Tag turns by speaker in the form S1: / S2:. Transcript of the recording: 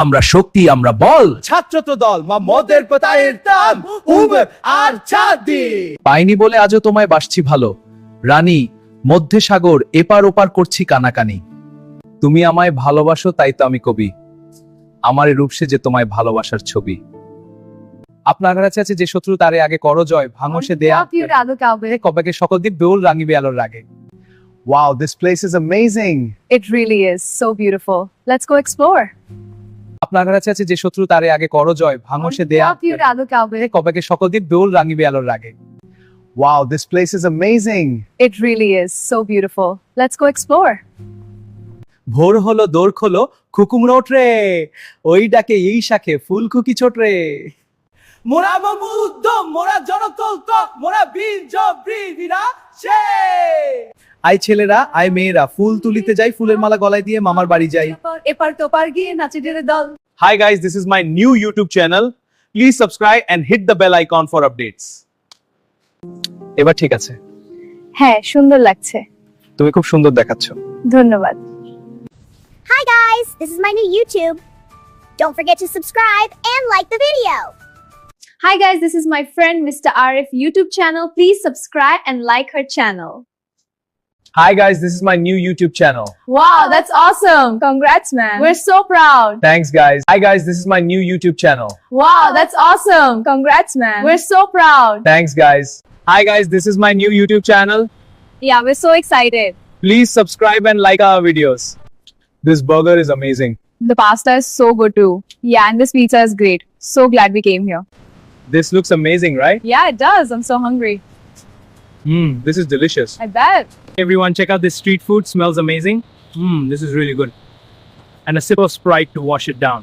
S1: আমরা শক্তি, আমরা বল।
S2: ছাত্রত্ব দল মা মদের পাতায়ের টান উবে আর চাঁদি
S1: পাইনি বলে আজও তোমায় বাসছি ভালো রানী, মধ্যে সাগর এপার ওপার করছি কানাকানি। তুমি আমায় ভালোবাসো তাই তো আমি কবি, আমার এই রূপসে যে তোমায় ভালোবাসার ছবি। আপনার কাছে আছে যে শত্রু তারে আগে করো জয়, ভাঙো সে দেয়া কবেকে সকল দ্বীপ বেউল রাঙিবে আলোর রাগে।
S2: Wow, this place is amazing.
S3: It really is so beautiful. Let's go explore.
S1: আপনার কাছে আছে যে শত্রু তারে আগে করো জয়, ভাঙো সে দেয়া কবেকে সকল দ্বীপ বেউল রাঙিবে আলোর রাগে।
S2: Wow, this place is amazing.
S3: It really is so beautiful. Let's go explore.
S1: ভোর হলো দৌড় খোলো খুকুমরো ওঠরে, ওই ডাকে এই শাখে ফুল খুকি ছোটরে।
S2: মোরা বাবু উদ্যম মোরা জনকল্প মোরা বীর জবৃরা সে
S1: আই ছেলেরা আই মেয়েরা ফুল তুলিতে যাই, ফুলের মালা গলায় দিয়ে মামার বাড়ি যাই।
S3: এপার তোপার গিয়ে নাচে ডেরে দল।
S1: Hi guys, this is my new YouTube channel. Please subscribe and hit the bell icon for updates. এবার ঠিক আছে,
S3: হ্যাঁ সুন্দর লাগছে,
S1: তুমি খুব সুন্দর দেখাচ্ছ।
S3: ধন্যবাদ।
S4: Hi guys, this is my new YouTube. Don't forget to subscribe and like the video.
S3: Hi guys, this is my friend Mr. Arif YouTube channel. Please subscribe and like her channel.
S1: Hi guys, this is my new YouTube channel.
S3: Wow, that's awesome. Congrats, man. We're so proud.
S1: Thanks guys. Hi guys, this is my new YouTube channel.
S3: Wow, that's awesome. Congrats, man. We're so proud.
S1: Thanks guys. Hi guys, this is my new YouTube channel.
S3: Yeah, we're so excited.
S1: Please subscribe and like our videos. This burger is amazing.
S3: The pasta is so good too. Yeah, and this pizza is great. So glad we came here.
S1: This looks amazing, right?
S3: Yeah, it does. I'm so hungry.
S1: This is delicious.
S3: I bet.
S1: Everyone check out this street food, smells amazing. This is really good. And a sip of Sprite to wash it down.